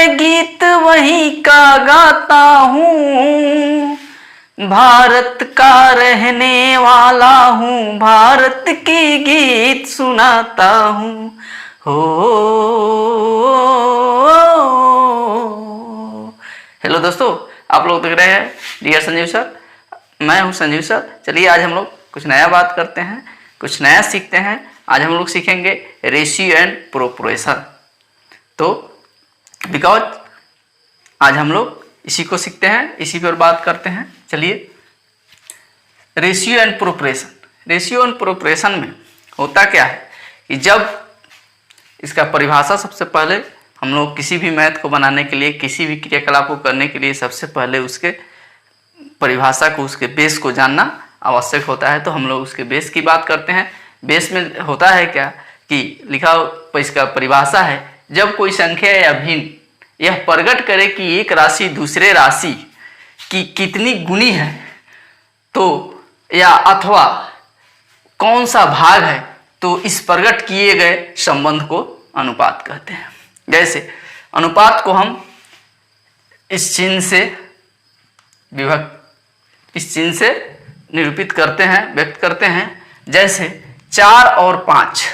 मैं गीत वहीं का गाता हूँ, भारत का रहने वाला हूँ, भारत की गीत सुनाता हूँ। हो हेलो दोस्तों, आप लोग देख रहे हैं डियर संजीव सर। मैं हूँ संजीव सर। चलिए आज हम लोग कुछ नया बात करते हैं, कुछ नया सीखते हैं। आज हम लोग सीखेंगे रेशियो एंड प्रोपोर्शन। तो बिकॉज आज हम लोग इसी को सीखते हैं, इसी पर बात करते हैं। चलिए, ratio and proportion. Ratio and proportion में होता क्या है कि जब इसका परिभाषा, सबसे पहले हम लोग किसी भी मैथ को बनाने के लिए, किसी भी क्रियाकलाप को करने के लिए सबसे पहले उसके परिभाषा को, उसके बेस को जानना आवश्यक होता है। तो हम लोग उसके बेस की बात करते हैं। बेस में होता है क्या कि लिखा इसका परिभाषा है, जब कोई संख्या या भिन्न यह प्रकट करे कि एक राशि दूसरे राशि की कितनी गुनी है, तो या अथवा कौन सा भाग है, तो इस प्रकट किए गए संबंध को अनुपात कहते हैं। जैसे अनुपात को हम इस चिन्ह से इस चिन्ह से निरूपित करते हैं, व्यक्त करते हैं। जैसे 4 और 5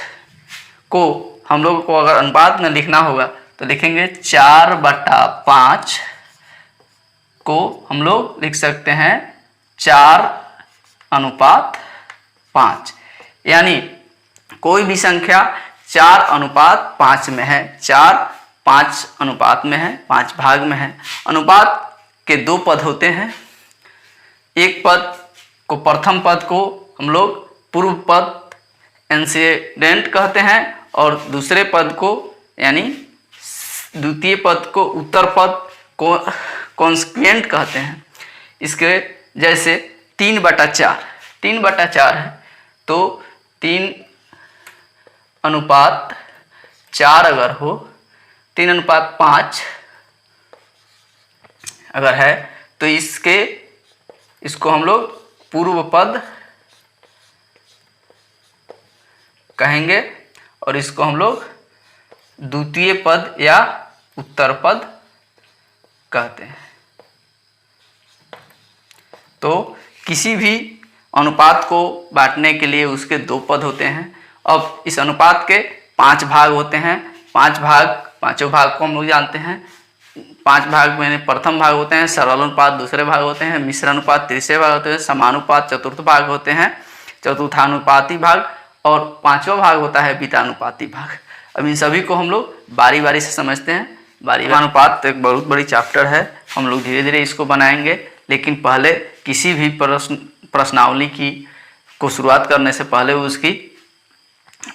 को हम लोगों को अगर अनुपात में लिखना होगा तो लिखेंगे 4/5 को हम लोग लिख सकते हैं 4/5। यानी कोई भी संख्या 4/5 में है, 4 5 अनुपात में है, 5 भाग में है। अनुपात के 2 पद होते हैं। एक पद को, प्रथम पद को हम लोग पूर्व पद एंसीडेंट कहते हैं, और दूसरे पद को यानी द्वितीय पद को उत्तर पद को कॉन्स्क्वेंट कहते हैं। इसके जैसे 3/4 है, तो 3/4 अगर हो, 3/5 अगर है, तो इसको हम लोग पूर्व पद कहेंगे, और इसको हम लोग द्वितीय पद या उत्तर पद कहते हैं। तो किसी भी अनुपात को बांटने के लिए उसके 2 पद होते हैं। अब इस अनुपात के 5 भाग होते हैं। 5 भाग, पांचों भाग को हम लोग जानते हैं। 5 भाग में प्रथम भाग होते हैं सरल अनुपात, दूसरे भाग होते हैं मिश्र अनुपात, तीसरे भाग होते हैं समानुपात, चतुर्थ भाग होते हैं चतुर्थानुपाती भाग, और 5वां भाग होता है बीतानुपाती भाग। अब इन सभी को हम लोग बारी बारी से समझते हैं। अनुपात एक बहुत बड़ी चैप्टर है, हम लोग धीरे धीरे इसको बनाएंगे। लेकिन पहले किसी भी प्रश्नावली को शुरुआत करने से पहले उसकी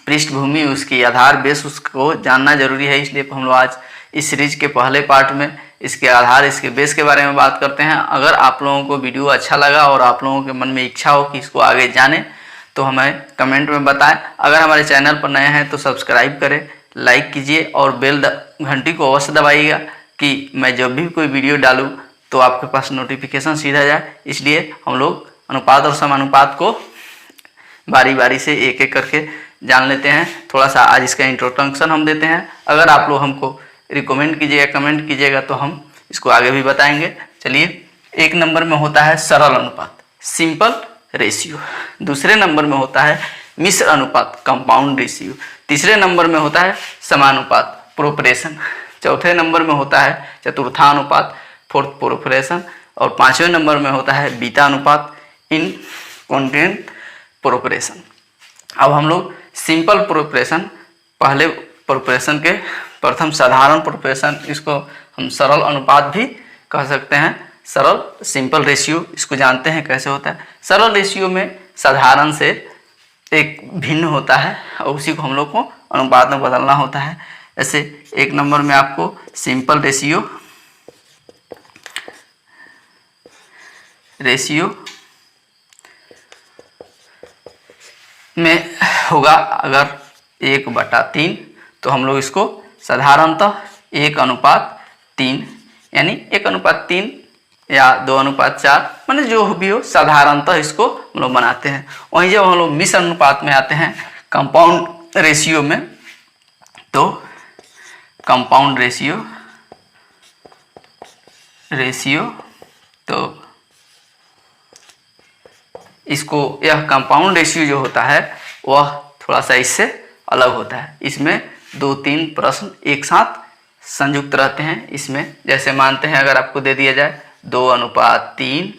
पृष्ठभूमि, उसकी आधार बेस, उसको जानना जरूरी है। इसलिए हम लोग आज इस सीरीज के पहले पार्ट में इसके आधार, इसके बेस के बारे में बात करते हैं। अगर आप लोगों को वीडियो अच्छा लगा और आप लोगों के मन में इच्छा हो कि इसको आगे जाने, तो हमें कमेंट में बताएं। अगर हमारे चैनल पर नए हैं तो सब्सक्राइब करें, लाइक कीजिए और बेल घंटी को अवश्य दबाइएगा कि मैं जब भी कोई वीडियो डालूँ तो आपके पास नोटिफिकेशन सीधा जाए। इसलिए हम लोग अनुपात और समानुपात को बारी बारी से एक एक करके जान लेते हैं। थोड़ा सा आज इसका इंट्रोडक्शन हम देते हैं। अगर आप लोग हमको रिकमेंड कीजिएगा, कमेंट कीजिएगा, तो हम इसको आगे भी बताएंगे। चलिए, 1 नंबर में होता है सरल अनुपात, सिंपल रेशियो। दूसरे नंबर में होता है मिश्र अनुपात, कंपाउंड रेशियो। तीसरे नंबर में होता है समानुपात, प्रोपोर्शन। चौथे नंबर में होता है चतुर्थानुपात, फोर्थ प्रोपोर्शन। और 5वें नंबर में होता है बीतानुपात, इनकॉन्ग्रुएंट प्रोपोर्शन। अब हम लोग सिंपल प्रोपोर्शन, पहले प्रोपोर्शन के प्रथम साधारण प्रोपोर्शन, इसको हम सरल अनुपात भी कह सकते हैं। सरल, सिंपल रेशियो, इसको जानते हैं कैसे होता है। सरल रेशियो में साधारण से एक भिन्न होता है और उसी को हम लोग को अनुपात में बदलना होता है। ऐसे 1 नंबर में आपको सिंपल रेशियो में होगा अगर 1/3, तो हम लोग इसको साधारणतः 1/3 यानी 1/3 या 2/4, माने जो भी हो, साधारणतः इसको हम लोग बनाते हैं। वहीं जब हम लोग मिश्र अनुपात में आते हैं, कंपाउंड रेशियो में, तो कंपाउंड रेशियो रेशियो, तो इसको यह कंपाउंड रेशियो जो होता है वह थोड़ा सा इससे अलग होता है। इसमें 2-3 प्रश्न एक साथ संयुक्त रहते हैं। इसमें जैसे मानते हैं अगर आपको दे दिया जाए 2:3,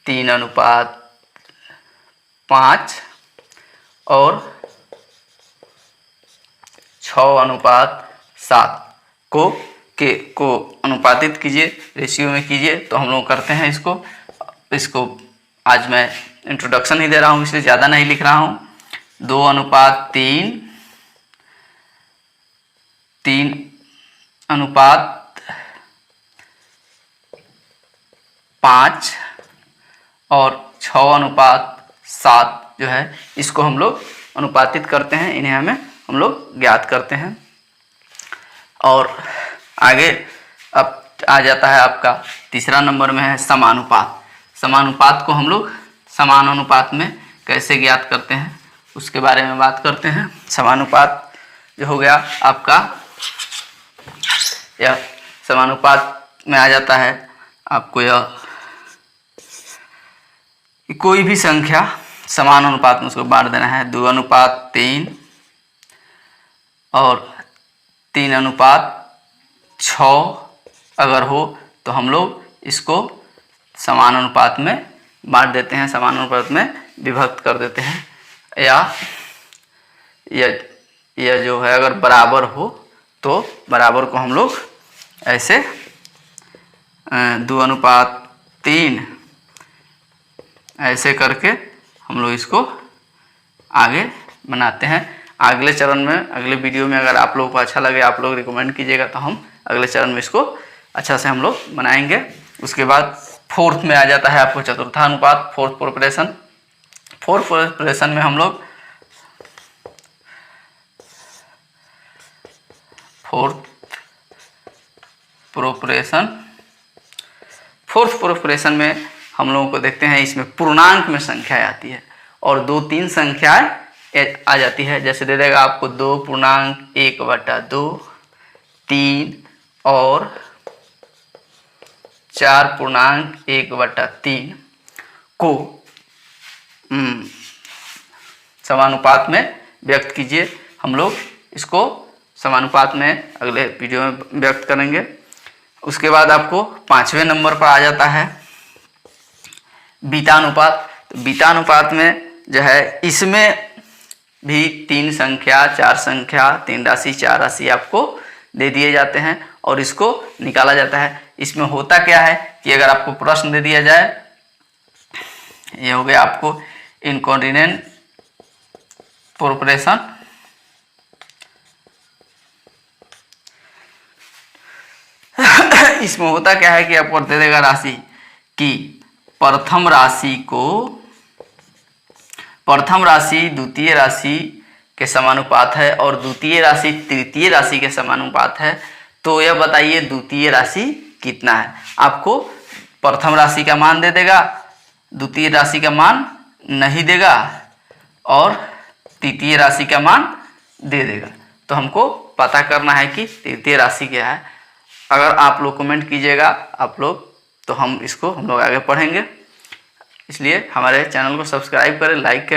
3:5 और 6:7 को अनुपातित कीजिए, रेशियो में कीजिए। तो हम लोग करते हैं इसको आज मैं इंट्रोडक्शन ही दे रहा हूँ, इसलिए ज़्यादा नहीं लिख रहा हूँ। 2:3, 3:5 और 6:7 जो है इसको हम लोग अनुपातित करते हैं, इन्हें हम लोग ज्ञात करते हैं। और आगे अब आ जाता है आपका तीसरा नंबर में है समानुपात। समानुपात को हम लोग समानुपात में कैसे ज्ञात करते हैं उसके बारे में बात करते हैं। समानुपात जो हो गया आपका, यह समानुपात में आ जाता है आपको यह कोई भी संख्या समान अनुपात में उसको बांट देना है। 2:3 और 3:6 अगर हो तो हम लोग इसको समान अनुपात में बांट देते हैं, समान अनुपात में विभक्त कर देते हैं। या यह जो है अगर बराबर हो तो बराबर को हम लोग ऐसे 2:3 ऐसे करके हम लोग इसको आगे बनाते हैं। अगले चरण में, अगले वीडियो में अगर आप लोगों को अच्छा लगे, आप लोग रिकमेंड कीजिएगा तो हम अगले चरण में इसको अच्छा से हम लोग बनाएंगे। उसके बाद फोर्थ में आ जाता है आपको चतुर्थानुपात, फोर्थ प्रोपोर्शन। फोर्थ प्रोपोर्शन में हम लोग फोर्थ प्रोपोर्शन में हम लोगों को देखते हैं, इसमें पूर्णांक में संख्याएं आती है और 2-3 संख्याएं आ जाती है। जैसे दे देगा आपको 2.1/2, 3 और 4.1/3 को समानुपात में व्यक्त कीजिए। हम लोग इसको समानुपात में अगले वीडियो में व्यक्त करेंगे। उसके बाद आपको 5वें नंबर पर आ जाता है बीटानुपात। तो बीटानुपात में जो है इसमें भी 3 संख्या, 4 संख्या, 3 राशि, 4 राशि आपको दे दिए जाते हैं और इसको निकाला जाता है। इसमें होता क्या है कि अगर आपको प्रश्न दे दिया जाए, ये हो गया आपको इनकॉर्डिनेट प्रोपोर्शन, इसमें होता क्या है कि आपको दे देगा राशि कि प्रथम राशि द्वितीय राशि के समानुपात है और द्वितीय राशि तृतीय राशि के समानुपात है। तो यह बताइए द्वितीय राशि कितना है। आपको प्रथम राशि का मान दे देगा, द्वितीय राशि का मान नहीं देगा और तृतीय राशि का मान दे देगा। तो हमको पता करना है कि तृतीय राशि क्या है। अगर आप लोग कमेंट कीजिएगा आप लोग, तो हम लोग आगे पढ़ेंगे। इसलिए हमारे चैनल को सब्सक्राइब करें, लाइक करें।